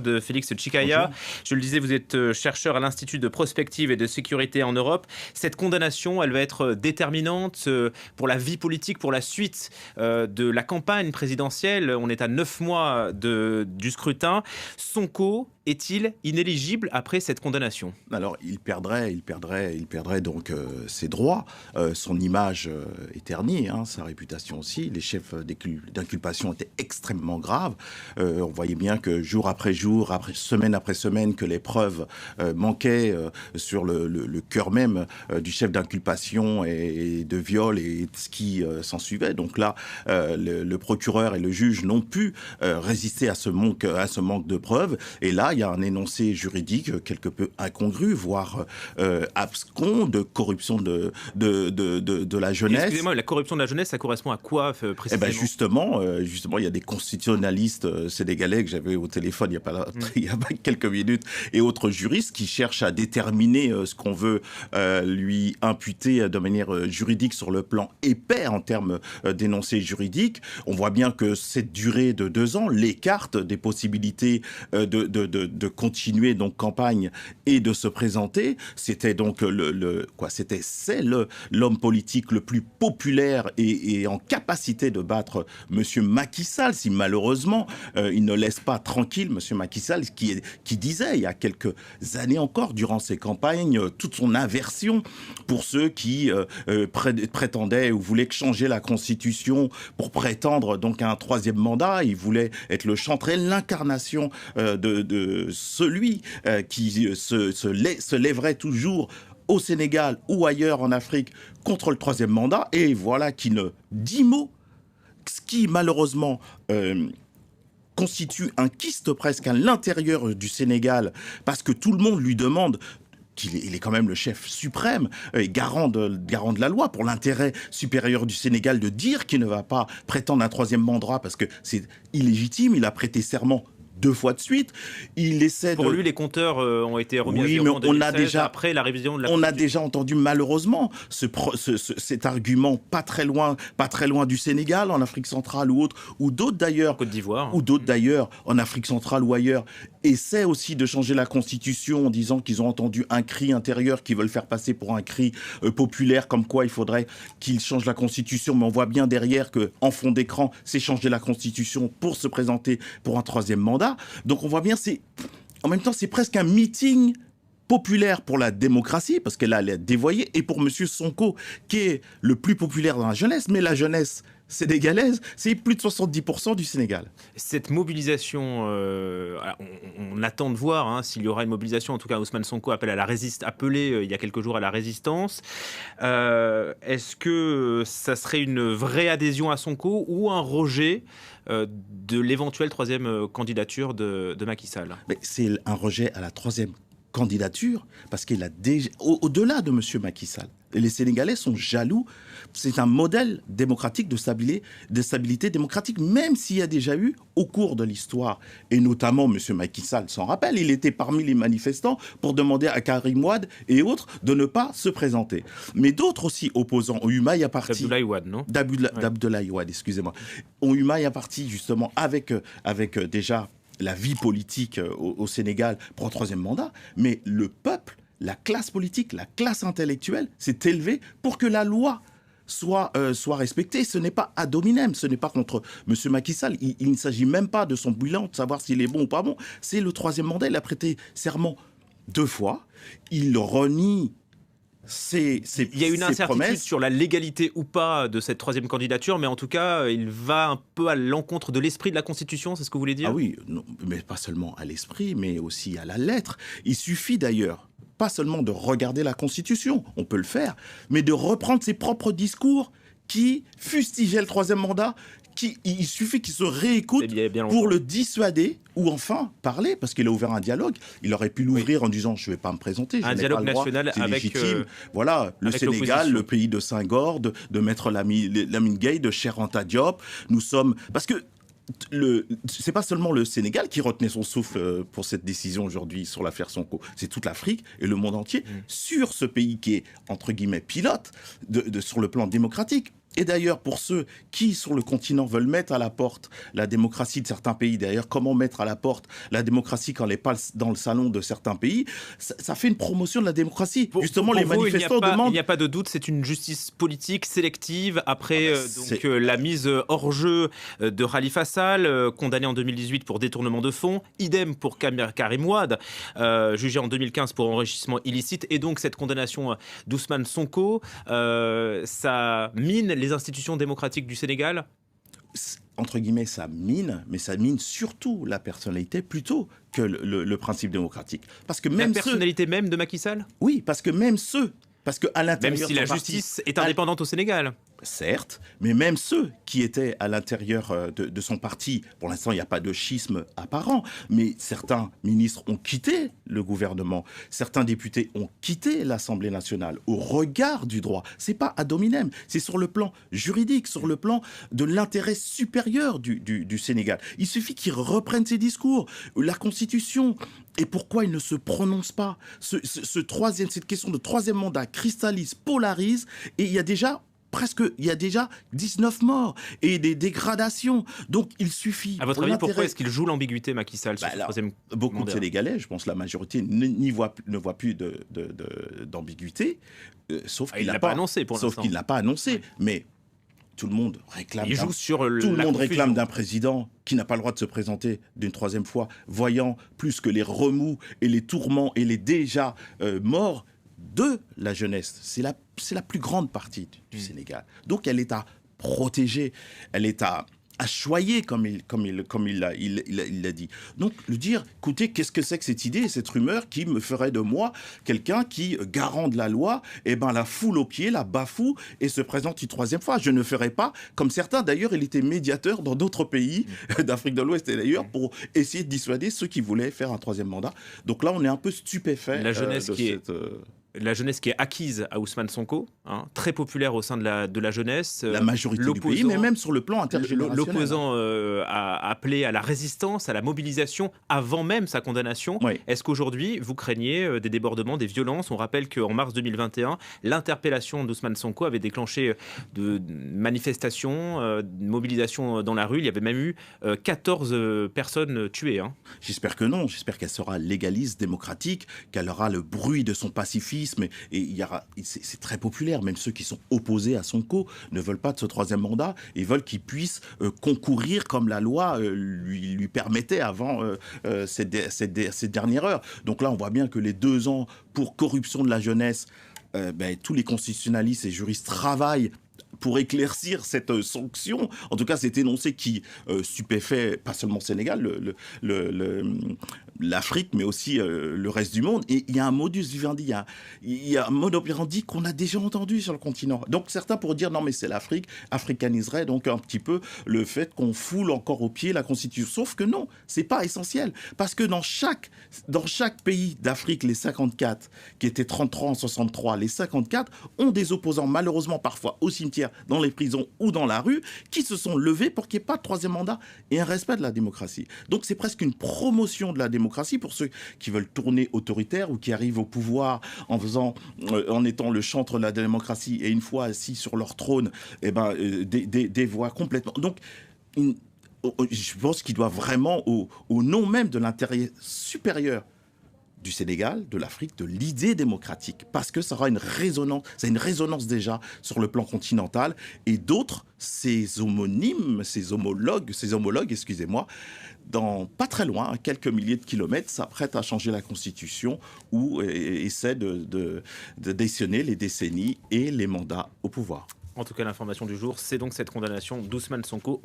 De Félix Tchikaya. Bonjour. Je le disais, vous êtes chercheur à l'Institut de prospective et de sécurité en Europe. Cette condamnation, elle va être déterminante pour la vie politique, pour la suite de la campagne présidentielle. On est à 9 mois du scrutin. Sonko est-il inéligible après cette condamnation? Alors, il perdrait donc ses droits, son image est ternie, hein, sa réputation aussi. Les chefs d'inculpation étaient extrêmement graves. On voyait bien que jour, semaine après semaine, que les preuves manquaient sur le cœur même du chef d'inculpation et de viol et ce qui s'ensuivait. Donc là, le procureur et le juge n'ont pu résister à ce manque de preuves. Et là, il y a un énoncé juridique quelque peu incongru, voire abscon, de corruption de la jeunesse. Excusez-moi, la corruption de la jeunesse, ça correspond à quoi précisément? Eh ben justement, il y a des constitutionnalistes sénégalais que j'avais au téléphone il y a quelques minutes, et autres juristes qui cherchent à déterminer ce qu'on veut lui imputer de manière juridique sur le plan épais en termes d'énoncés juridiques. On voit bien que cette durée de 2 ans l'écarte des possibilités de continuer donc campagne et de se présenter. C'était donc c'est l'homme politique le plus populaire et en capacité de battre Monsieur Macky Sall, si malheureusement il ne laisse pas tranquille Monsieur Macky Sall, qui disait il y a quelques années encore durant ses campagnes toute son aversion pour ceux qui prétendaient ou voulaient changer la Constitution pour prétendre donc à un 3e mandat. Il voulait être le chantre et l'incarnation de celui qui se lèverait toujours au Sénégal ou ailleurs en Afrique contre le 3e mandat, et voilà qui ne dit mot, ce qui malheureusement constitue un kyste presque à l'intérieur du Sénégal, parce que tout le monde lui demande il est quand même le chef suprême, garant de la loi, pour l'intérêt supérieur du Sénégal, de dire qu'il ne va pas prétendre un 3e mandat parce que c'est illégitime. Il a prêté serment 2 fois de suite. Il essaie Pour lui, les compteurs ont été remis à oui, zéro mais en 2016, après la révision de la on a déjà entendu malheureusement cet argument pas très loin du Sénégal, en Afrique centrale ou autre, ou d'autres d'ailleurs, Côte d'Ivoire, ou d'autres d'ailleurs en Afrique centrale ou ailleurs, essaient aussi de changer la Constitution en disant qu'ils ont entendu un cri intérieur qu'ils veulent faire passer pour un cri populaire, comme quoi il faudrait qu'ils changent la Constitution, mais on voit bien derrière que en fond d'écran, c'est changer la Constitution pour se présenter pour un 3e mandat. Donc on voit bien, en même temps, c'est presque un meeting populaire pour la démocratie, parce qu'elle est dévoyée, et pour Monsieur Sonko, qui est le plus populaire dans la jeunesse, mais la jeunesse sénégalaise, c'est plus de 70% du Sénégal. Cette mobilisation, on attend de voir s'il y aura une mobilisation. En tout cas, Ousmane Sonko appelé il y a quelques jours à la résistance. Est-ce que ça serait une vraie adhésion à Sonko ou un rejet de l'éventuelle 3e candidature de Macky Sall? Mais c'est un rejet à la 3e candidature, parce qu'il a déjà, au-delà de Monsieur Macky Sall, les Sénégalais sont jaloux. C'est un modèle démocratique de stabilité démocratique, même s'il y a déjà eu, au cours de l'histoire, et notamment Monsieur Macky Sall s'en rappelle, il était parmi les manifestants pour demander à Karim Wade et autres de ne pas se présenter. Mais d'autres aussi opposants ont eu maille à partie. Abdoulaye Wade, non? D'Abdoulaye Wade, excusez-moi. Ont eu maille à partie justement avec déjà la vie politique au Sénégal pour un 3e mandat, mais le peuple, la classe politique, la classe intellectuelle s'est élevée pour que la loi soit respectée. Ce n'est pas ad hominem, ce n'est pas contre M. Macky Sall. Il ne s'agit même pas de son bilan, de savoir s'il est bon ou pas bon. C'est le 3e mandat. Il a prêté serment 2 fois. Il renie il y a une incertitude sur la légalité ou pas de cette 3e candidature, mais en tout cas, il va un peu à l'encontre de l'esprit de la Constitution, c'est ce que vous voulez dire? Ah oui, non, mais pas seulement à l'esprit, mais aussi à la lettre. Il suffit d'ailleurs, pas seulement de regarder la Constitution, on peut le faire, mais de reprendre ses propres discours qui fustigeaient le 3e mandat. Il suffit qu'il se réécoute pour le dissuader ou enfin parler, parce qu'il a ouvert un dialogue. Il aurait pu l'ouvrir en disant je ne vais pas me présenter, un dialogue national avec légitime. Voilà, le Sénégal, le pays de Senghor, de Maître Lamine Gueye, de Cheikh Anta Diop. Nous sommes parce que c'est pas seulement le Sénégal qui retenait son souffle pour cette décision aujourd'hui sur l'affaire Sonko, c'est toute l'Afrique et le monde entier sur ce pays qui est entre guillemets pilote sur le plan démocratique. Et d'ailleurs, pour ceux qui, sur le continent, veulent mettre à la porte la démocratie de certains pays, d'ailleurs, comment mettre à la porte la démocratie quand elle n'est pas dans le salon de certains pays, ça fait une promotion de la démocratie. Justement, les manifestants demandent... Il n'y a pas de doute, c'est une justice politique sélective après la mise hors jeu de Khalifa Sall, condamné en 2018 pour détournement de fonds. Idem pour Karim Wade, jugé en 2015 pour enrichissement illicite. Et donc, cette condamnation d'Ousmane Sonko, ça mine les institutions démocratiques du Sénégal ? Entre guillemets, ça mine, mais ça mine surtout la personnalité plutôt que le principe démocratique. Parce que même la personnalité même de Macky Sall ? Oui, parce que même ceux... Parce que à l'intérieur, même si la justice est indépendante au Sénégal. Certes, mais même ceux qui étaient à l'intérieur de son parti, pour l'instant il n'y a pas de schisme apparent, mais certains ministres ont quitté le gouvernement, certains députés ont quitté l'Assemblée nationale au regard du droit. C'est pas ad hominem, c'est sur le plan juridique, sur le plan de l'intérêt supérieur du Sénégal. Il suffit qu'ils reprennent ces discours, la Constitution. Et pourquoi ils ne se prononcent pas ? Cette question de troisième mandat cristallise, polarise, et il y a déjà 19 morts et des dégradations. Donc il suffit... À votre avis, pourquoi est-ce qu'il joue l'ambiguïté, Macky Sall, sur ce troisième beaucoup mandat ? de Sénégalais, je pense la majorité, ne voit plus d'ambiguïté, sauf qu'il ne l'a pas annoncé pour l'instant. Sauf qu'il ne l'a pas annoncé, mais... Tout le monde réclame. Il joue sur tout le monde réclame d'un président qui n'a pas le droit de se présenter d'une troisième fois, voyant plus que les remous et les tourments et les déjà morts de la jeunesse. C'est la plus grande partie du Sénégal. Donc elle est à protéger, elle est à choyer, comme il l'a dit. Donc, lui dire, écoutez, qu'est-ce que c'est que cette idée, cette rumeur qui me ferait de moi quelqu'un qui, garant de la loi, la foule aux pieds, la bafoue et se présente une troisième fois. Je ne ferai pas, comme certains, d'ailleurs, il était médiateur dans d'autres pays d'Afrique de l'Ouest et d'ailleurs, pour essayer de dissuader ceux qui voulaient faire un troisième mandat. Donc là, on est un peu stupéfait. La jeunesse qui est acquise à Ousmane Sonko, très populaire au sein de la jeunesse. La majorité du pays, mais même sur le plan intergénérationnel. L'opposant a appelé à la résistance, à la mobilisation avant même sa condamnation. Oui. Est-ce qu'aujourd'hui, vous craignez des débordements, des violences ? On rappelle qu'en mars 2021, l'interpellation d'Ousmane Sonko avait déclenché de manifestations, de mobilisations dans la rue. Il y avait même eu 14 personnes tuées. J'espère que non. J'espère qu'elle sera légaliste, démocratique, qu'elle aura le bruit de son pacifisme. C'est très populaire. Même ceux qui sont opposés à Sonko ne veulent pas de ce troisième mandat. Ils veulent qu'il puisse concourir comme la loi lui permettait avant cette dernière heure. Donc là, on voit bien que les 2 ans pour corruption de la jeunesse, tous les constitutionnalistes et juristes travaillent pour éclaircir cette sanction, en tout cas cet énoncé qui stupéfait pas seulement le Sénégal, l'Afrique, mais aussi le reste du monde. Et il y a un modus vivendi, il y a un mode operandi qu'on a déjà entendu sur le continent. Donc certains pourraient dire non mais c'est l'Afrique, africaniserait donc un petit peu le fait qu'on foule encore au pied la Constitution. Sauf que non, c'est pas essentiel, parce que dans chaque pays d'Afrique, les 54, qui étaient 33 en 63, les 54 ont des opposants, malheureusement parfois au cimetière, dans les prisons ou dans la rue, qui se sont levés pour qu'il n'y ait pas de troisième mandat et un respect de la démocratie. Donc c'est presque une promotion de la démocratie pour ceux qui veulent tourner autoritaire ou qui arrivent au pouvoir en étant le chantre de la démocratie et une fois assis sur leur trône, dévoient complètement. Donc je pense qu'il doit vraiment, au nom même de l'intérêt supérieur du Sénégal, de l'Afrique, de l'idée démocratique, parce que ça aura une résonance, ça a une résonance déjà sur le plan continental, et d'autres, ses homologues, dans pas très loin, à quelques milliers de kilomètres, s'apprêtent à changer la Constitution ou essaient d'additionner les décennies et les mandats au pouvoir. En tout cas, l'information du jour, c'est donc cette condamnation d'Ousmane Sonko.